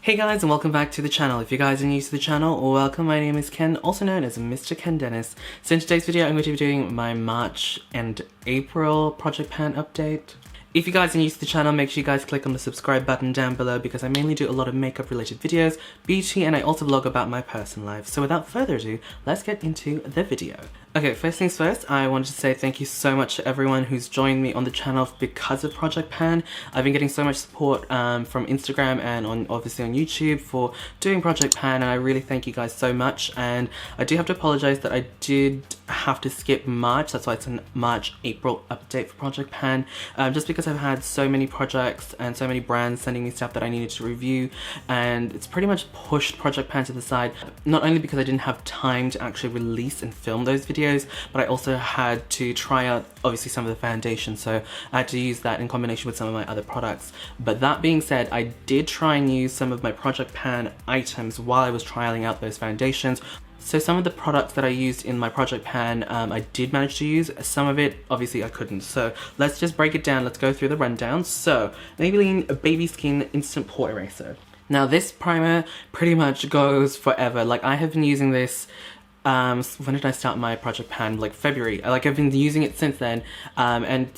Hey guys, and welcome back to the channel. If you guys are new to the channel, welcome. My name is Ken, also known as MrKenDenis. So in today's video, I'm going to be doing my March and April project pan update. If you guys are new to the channel, make sure you guys click on the subscribe button down below because I mainly do a lot of makeup related videos, beauty, and I also vlog about my personal life. So without further ado, let's get into the video. Okay, first things first, I wanted to say thank you so much to everyone who's joined me on the channel because of Project Pan. I've been getting so much support from Instagram and obviously on YouTube for doing Project Pan, and I really thank you guys so much. And I do have to apologize that I did have to skip March. That's why it's a March-April update for Project Pan, just because I've had so many projects and so many brands sending me stuff that I needed to review, and it's pretty much pushed Project Pan to the side, not only because I didn't have time to actually release and film those videos, but I also had to try out obviously some of the foundation, so I had to use that in combination with some of my other products. But that being said, I did try and use some of my Project Pan items while I was trialing out those foundations. So some of the products that I used in my Project Pan, I did manage to use. Some of it, obviously, I couldn't. So let's just break it down. Let's go through the rundown. So Maybelline Baby Skin Instant Pore Eraser. Now this primer pretty much goes forever. Like, I have been using this when did I start my Project Pan? Like February. Like, I've been using it since then, and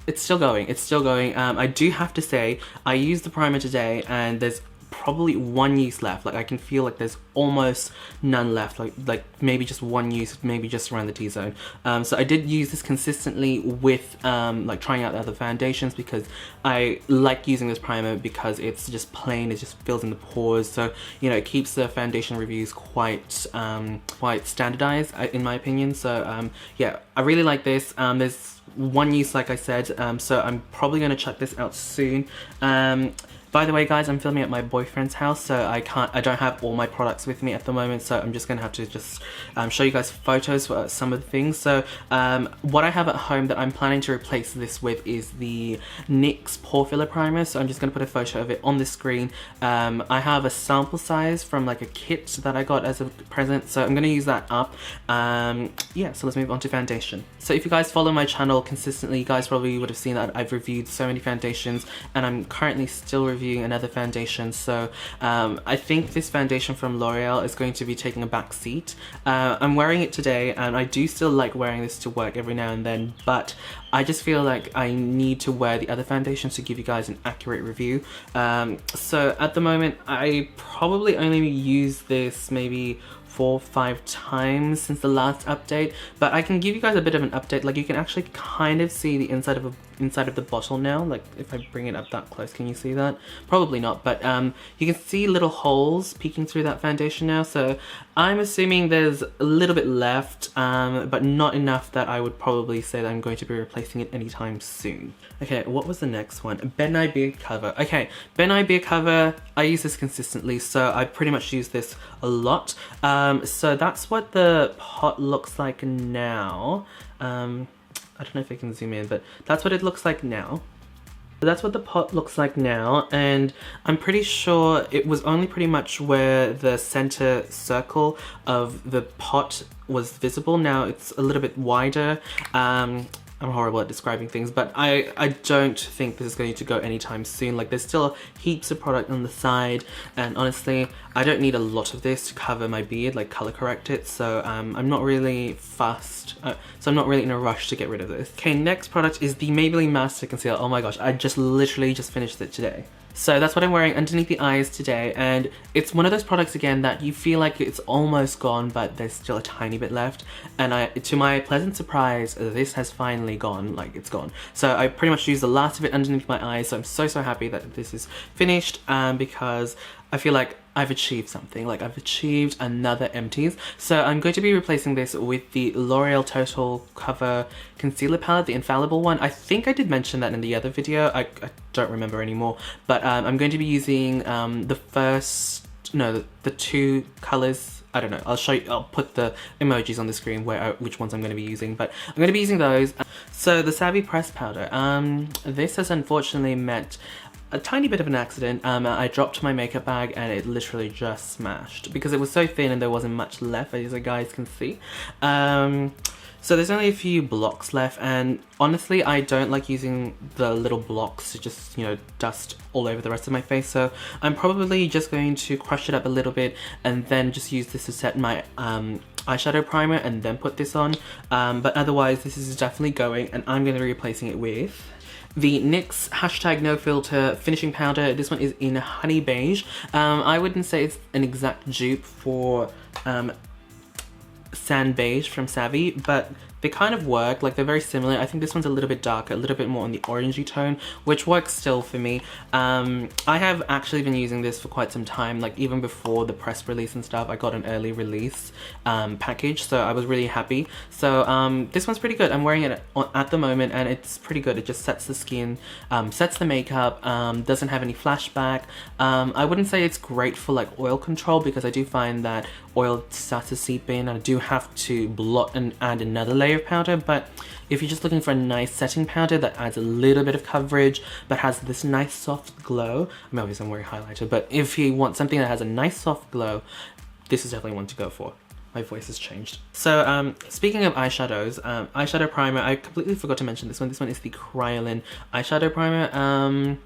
it's still going. It's still going. I do have to say, I used the primer today, and there's probably one use left. Like, I can feel like there's almost none left, like maybe just one use, maybe just around the T-zone. So I did use this consistently with like trying out the other foundations, because I like using this primer because it's just plain, it just fills in the pores, so you know, it keeps the foundation reviews quite standardized in my opinion. So yeah, I really like this. There's one use, like I said, so I'm probably going to check this out soon. By the way, guys, I'm filming at my boyfriend's house, so I don't have all my products with me at the moment, so I'm just gonna have to just show you guys photos for some of the things. So what I have at home that I'm planning to replace this with is the NYX Pore Filler Primer, so I'm just gonna put a photo of it on the screen. I have a sample size from like a kit that I got as a present, so I'm gonna use that up. Yeah, so let's move on to foundation. So if you guys follow my channel consistently, you guys probably would have seen that I've reviewed so many foundations, and I'm currently still reviewing another foundation. So I think this foundation from Loreal is going to be taking a back seat. I'm wearing it today, and I do still like wearing this to work every now and then, but I just feel like I need to wear the other foundations to give you guys an accurate review. So at the moment, I probably only use this maybe 4 or 5 times since the last update, but I can give you guys a bit of an update. Like, you can actually kind of see the inside of the bottle now. Like, if I bring it up that close, can you see that? Probably not, but you can see little holes peeking through that foundation now, so I'm assuming there's a little bit left, but not enough that I would probably say that I'm going to be replacing it anytime soon. Okay, what was the next one? Nye Beard cover. Okay, Nye Beard cover, I use this consistently, so I pretty much use this a lot. So that's what the pot looks like now. I don't know if I can zoom in, but that's what it looks like now. So that's what the pot looks like now, and I'm pretty sure it was only pretty much where the center circle of the pot was visible. Now it's a little bit wider. I'm horrible at describing things, but I don't think this is going to go anytime soon. Like, there's still heaps of product on the side, and honestly, I don't need a lot of this to cover my beard, like color correct it, so I'm not really fussed, so I'm not really in a rush to get rid of this. Okay, next product is the Maybelline Master Conceal. Oh my gosh, I literally just finished it today. So that's what I'm wearing underneath the eyes today, and it's one of those products again that you feel like it's almost gone, but there's still a tiny bit left, and to my pleasant surprise, this has finally gone. Like, it's gone. So I pretty much used the last of it underneath my eyes, so I'm so happy that this is finished, because I feel like I've achieved something. Like, I've achieved another empties. So I'm going to be replacing this with the L'Oreal Total Cover Concealer Palette, the Infallible one. I think I did mention that in the other video. I don't remember anymore. But I'm going to be using the two colors. I don't know. I'll show you. I'll put the emojis on the screen which ones I'm going to be using. But I'm going to be using those. So the Savvy Press Powder. This has unfortunately met a tiny bit of an accident. I dropped my makeup bag and it literally just smashed because it was so thin and there wasn't much left, as you guys can see. So there's only a few blocks left, and honestly I don't like using the little blocks to just, you know, dust all over the rest of my face, so I'm probably just going to crush it up a little bit and then just use this to set my eyeshadow primer and then put this on. But otherwise this is definitely going, and I'm going to be replacing it with the NYX hashtag no filter finishing powder. This one is in honey beige. I wouldn't say it's an exact dupe for sand beige from Savvy, but they kind of work, like they're very similar. I think this one's a little bit darker, a little bit more on the orangey tone, which works still for me. I have actually been using this for quite some time, like even before the press release and stuff. I got an early release package, so I was really happy. So this one's pretty good. I'm wearing it at the moment and it's pretty good. It just sets the skin, sets the makeup, doesn't have any flashback. I wouldn't say it's great for like oil control, because I do find that oil starts to seep in and I do have to blot and add another layer of powder. But if you're just looking for a nice setting powder that adds a little bit of coverage but has this nice soft glow, I mean obviously I'm wearing highlighter, but if you want something that has a nice soft glow, this is definitely one to go for. My voice has changed. So speaking of eyeshadows, eyeshadow primer, I completely forgot to mention this one. This one is the Kryolan eyeshadow primer.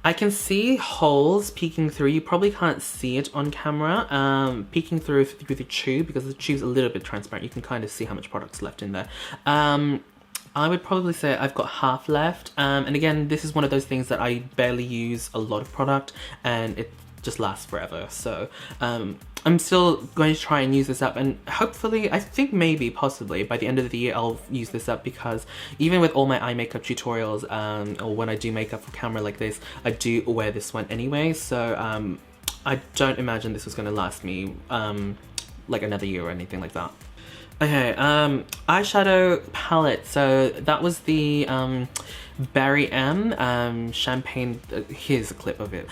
I can see holes peeking through. You probably can't see it on camera, peeking through the tube, because the tube's a little bit transparent. You can kind of see how much product's left in there. I would probably say I've got half left. And again, this is one of those things that I barely use a lot of product and it just lasts forever. So I'm still going to try and use this up, and hopefully, I think maybe, possibly, by the end of the year I'll use this up, because even with all my eye makeup tutorials, or when I do makeup for camera like this, I do wear this one anyway, so I don't imagine this was going to last me like another year or anything like that. Okay, eyeshadow palette. So that was the Barry M Champagne. Here's a clip of it.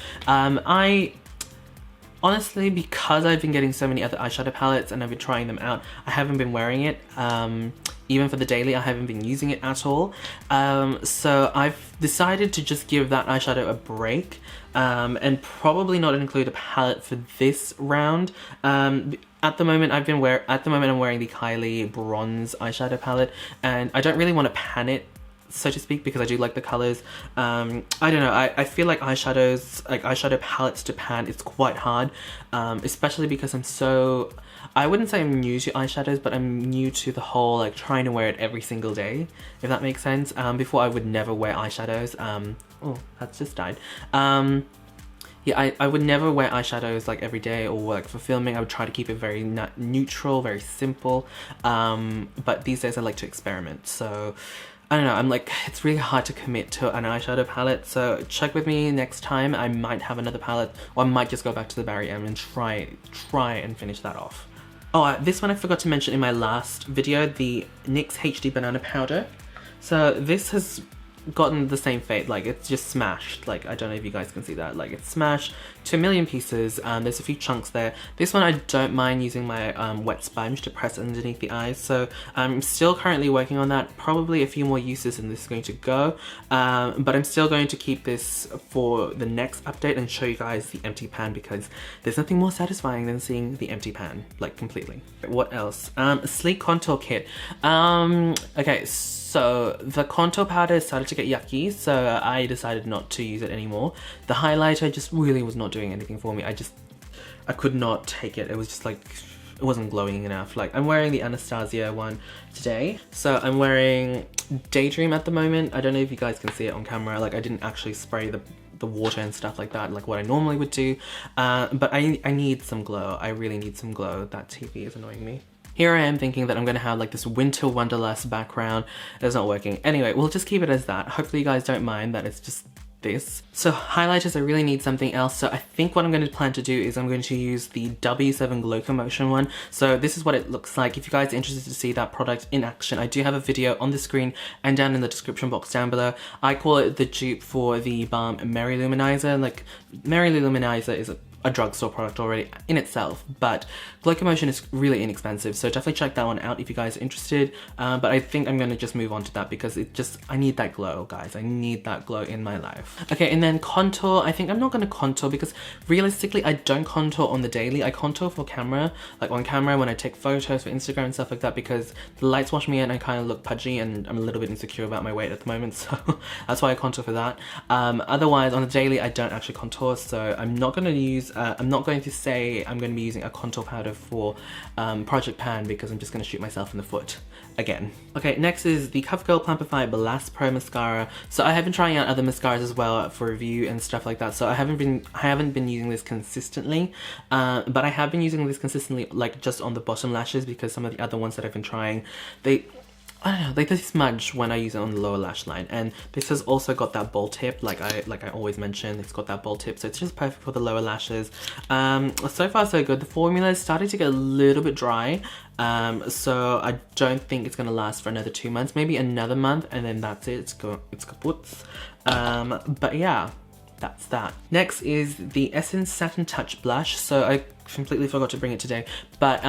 Honestly, because I've been getting so many other eyeshadow palettes and I've been trying them out, I haven't been wearing it. Even for the daily, I haven't been using it at all. So I've decided to just give that eyeshadow a break, and probably not include a palette for this round. At the moment I'm wearing the Kylie Bronze eyeshadow palette, and I don't really want to pan it, so to speak, because I do like the colors. I don't know, I feel like eyeshadow palettes to pan, it's quite hard, especially because I wouldn't say I'm new to eyeshadows, but I'm new to the whole like trying to wear it every single day, if that makes sense. Before I would never wear eyeshadows. Oh, that's just died. Yeah, I would never wear eyeshadows like every day, or like for filming I would try to keep it very neutral, very simple. But these days I like to experiment, so I don't know, I'm like, it's really hard to commit to an eyeshadow palette, so check with me next time. I might have another palette, or I might just go back to the Barry M and try and finish that off. Oh, this one I forgot to mention in my last video, the NYX HD Banana Powder. So this has gotten the same fate, like it's just smashed. Like, I don't know if you guys can see that, like it's smashed to a million pieces. There's a few chunks there. This one I don't mind using my wet sponge to press underneath the eyes, so I'm still currently working on that. Probably a few more uses and this is going to go, but I'm still going to keep this for the next update and show you guys the empty pan, because there's nothing more satisfying than seeing the empty pan, like completely. What else? A sleek contour kit. Okay, so the contour powder started to get yucky, so I decided not to use it anymore. The highlighter just really was not doing anything for me. I could not take it. It was just like, it wasn't glowing enough. Like, I'm wearing the Anastasia one today. So I'm wearing Daydream at the moment. I don't know if you guys can see it on camera. Like, I didn't actually spray the water and stuff like that, like what I normally would do. But I need some glow. I really need some glow. That TV is annoying me. Here I am thinking that I'm gonna have like this winter wonderlust background. It's not working. Anyway, we'll just keep it as that. Hopefully you guys don't mind that it's just this. So highlighters, I really need something else. So I think what I'm going to plan to do is I'm going to use the W7 Glowcomotion one. So this is what it looks like. If you guys are interested to see that product in action, I do have a video on the screen and down in the description box down below. I call it the dupe for the balm Mary Luminizer. Like, Mary Luminizer is a drugstore product already in itself, but Glowcomotion is really inexpensive, so definitely check that one out if you guys are interested. But I think I'm gonna just move on to that because I need that glow, guys. I need that glow in my life. Okay, and then contour. I think I'm not gonna contour because realistically I don't contour on the daily. I contour for camera, like on camera when I take photos for Instagram and stuff like that, because the lights wash me in and I kind of look pudgy and I'm a little bit insecure about my weight at the moment, so that's why I contour for that. Otherwise on the daily I don't actually contour, so I'm not going to say I'm going to be using a contour powder for Project Pan because I'm just going to shoot myself in the foot again. Okay, next is the CoverGirl Plumpify BlashPro mascara. So I have been trying out other mascaras as well for review and stuff like that, so I haven't been using this consistently, but I have been using this consistently like just on the bottom lashes, because some of the other ones that I've been trying, I don't know, they smudge when I use it on the lower lash line. And this has also got that bold tip, like I always mention, it's got that bold tip, so it's just perfect for the lower lashes. So far so good. The formula is starting to get a little bit dry, so I don't think it's gonna last for another 2 months, maybe another month, and then that's it. It's kaput. But yeah, that's that. Next is the Essence Satin Touch Blush. So I completely forgot to bring it today, but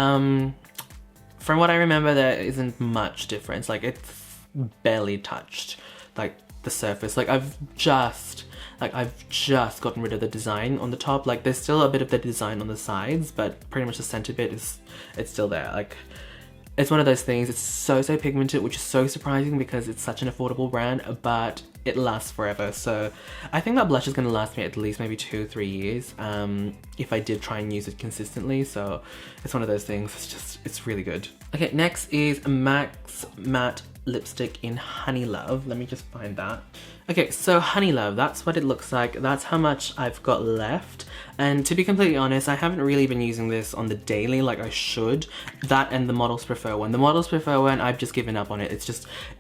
from what I remember, there isn't much difference. Like, it's barely touched like the surface. Like I've just gotten rid of the design on the top. Like there's still a bit of the design on the sides, but pretty much the center bit it's still there. Like, it's one of those things, it's so pigmented, which is so surprising because it's such an affordable brand, but it lasts forever. So I think that blush is going to last me at least maybe 2 or 3 years if I did try and use it consistently. So it's one of those things, it's really good. Okay, next is MAC's Matte Lipstick in Honey Love. Let me just find that. Okay, so Honey Love, that's what it looks like. That's how much I've got left. And to be completely honest, I haven't really been using this on the daily like I should. That and the Models Prefer one. The Models Prefer one, I've just given up on it.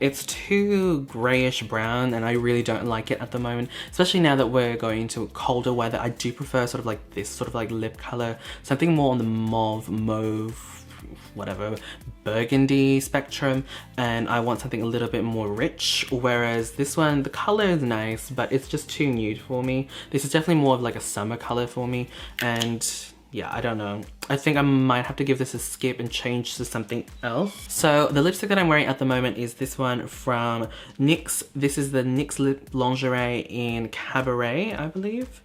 It's too grayish brown and I really don't like it at the moment. Especially now that we're going into colder weather, I do prefer sort of like this sort of like lip color. Something more on the mauve, whatever, burgundy spectrum, and I want something a little bit more rich, whereas this one, the color is nice, but it's just too nude for me. This is definitely more of like a summer color for me, and yeah, I don't know. I think I might have to give this a skip and change to something else. So the lipstick that I'm wearing at the moment is this one from NYX. This is the NYX Lip Lingerie in Cabaret, I believe.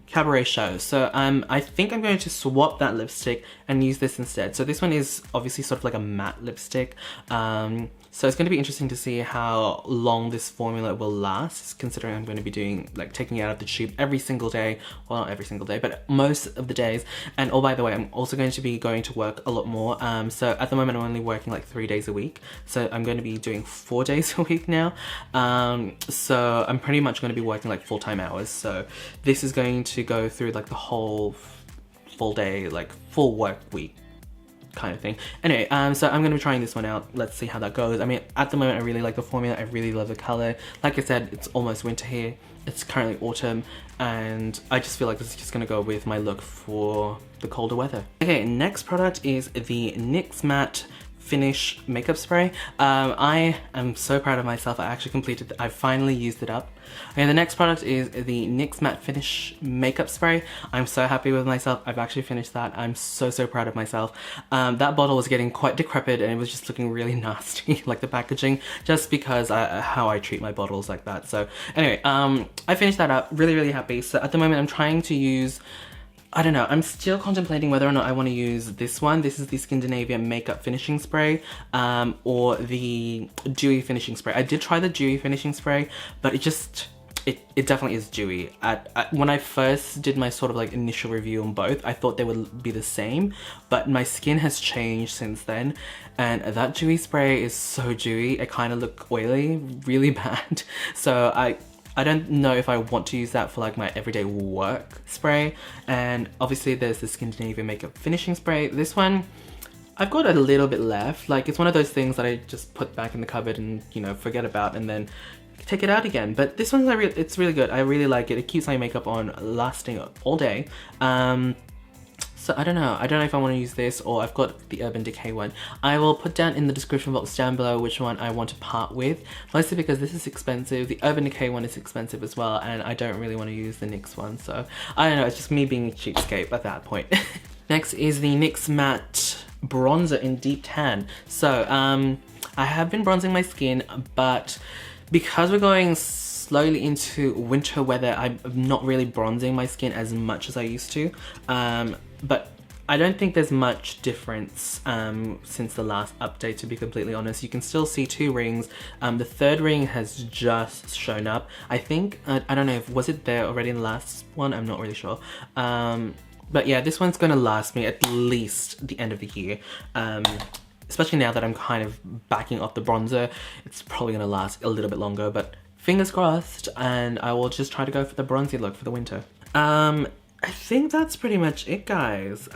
Cabaret Show. So I think I'm going to swap that lipstick and use this instead. So this one is obviously sort of like a matte lipstick. So it's going to be interesting to see how long this formula will last, considering I'm going to be doing, like, taking it out of the tube every single day. Well, not every single day, but most of the days. And oh, by the way, I'm also going to be going to work a lot more. So at the moment, I'm only working like 3 days a week. So I'm going to be doing 4 days a week now. So I'm pretty much going to be working like full-time hours. So this is going to go through like the whole full day, like full work week kind of thing. Anyway, so I'm going to be trying this one out. Let's see how that goes. I mean, at the moment, I really like the formula. I really love the color. Like I said, it's almost winter here. It's currently autumn, and I just feel like this is just going to go with my look for the colder weather. Okay, next product is the NYX Matte Finish Makeup Spray. I am so proud of myself. I actually completed it. I finally used it up. Okay, the next product is the NYX Matte Finish Makeup Spray. I'm so happy with myself. I've actually finished that. I'm so proud of myself. That bottle was getting quite decrepit and it was just looking really nasty, like the packaging, just because how I treat my bottles like that. So anyway, I finished that up. Really happy. So at the moment I'm trying to use, I don't know, I'm still contemplating whether or not I want to use this one. This is the Scandinavia Makeup Finishing Spray, or the Dewy Finishing Spray. I did try the Dewy Finishing Spray, but it definitely is dewy. When I first did my sort of like initial review on both, I thought they would be the same, but my skin has changed since then, and that dewy spray is so dewy. It kind of looked oily, really bad. So I don't know if I want to use that for like my everyday work spray. And obviously there's the Scandinavia Makeup Finishing Spray. This one, I've got a little bit left. Like, it's one of those things that I just put back in the cupboard and, you know, forget about and then take it out again. But this one's it's really good. I really like it. It keeps my makeup on lasting all day. So So I don't know if I want to use this or I've got the Urban Decay one. I will put down in the description box down below which one I want to part with, mostly because this is expensive. The Urban Decay one is expensive as well, and I don't really want to use the NYX one, so I don't know, it's just me being a cheapskate at that point. Next is the NYX Matte Bronzer in Deep Tan. So I have been bronzing my skin, but because we're going slowly into winter weather, I'm not really bronzing my skin as much as I used to. But I don't think there's much difference since the last update, to be completely honest. You can still see 2 rings. The 3rd ring has just shown up. I think, I don't know, was it there already in the last one? I'm not really sure. But yeah, this one's gonna last me at least the end of the year. Especially now that I'm kind of backing off the bronzer, it's probably gonna last a little bit longer, but fingers crossed, and I will just try to go for the bronzy look for the winter. I think that's pretty much it, guys.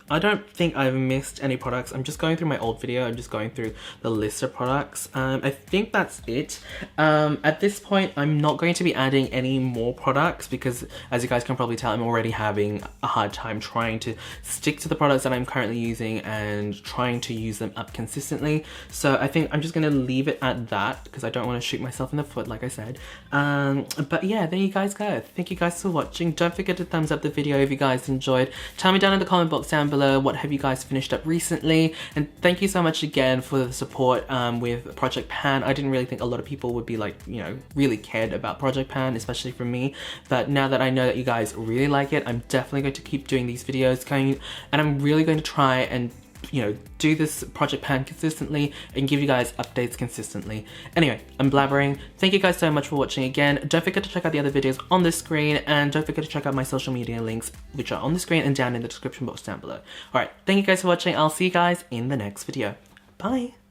I don't think I've missed any products. I'm just going through my old video. I'm just going through the list of products. I think that's it. At this point, I'm not going to be adding any more products because, as you guys can probably tell, I'm already having a hard time trying to stick to the products that I'm currently using and trying to use them up consistently. So I think I'm just going to leave it at that because I don't want to shoot myself in the foot, like I said. But yeah, there you guys go. Thank you guys for watching. Don't forget to thumbs up the video if you guys enjoyed. Tell me down in the comment box down below what have you guys finished up recently, and thank you so much again for the support with Project Pan. I didn't really think a lot of people would be like, you know, really cared about Project Pan, especially for me, but now that I know that you guys really like it, I'm definitely going to keep doing these videos and I'm really going to try and, you know, do this Project Pan consistently and give you guys updates consistently. Anyway, I'm blabbering. Thank you guys so much for watching again. Don't forget to check out the other videos on the screen, and don't forget to check out my social media links, which are on the screen and down in the description box down below. Alright, thank you guys for watching. I'll see you guys in the next video. Bye!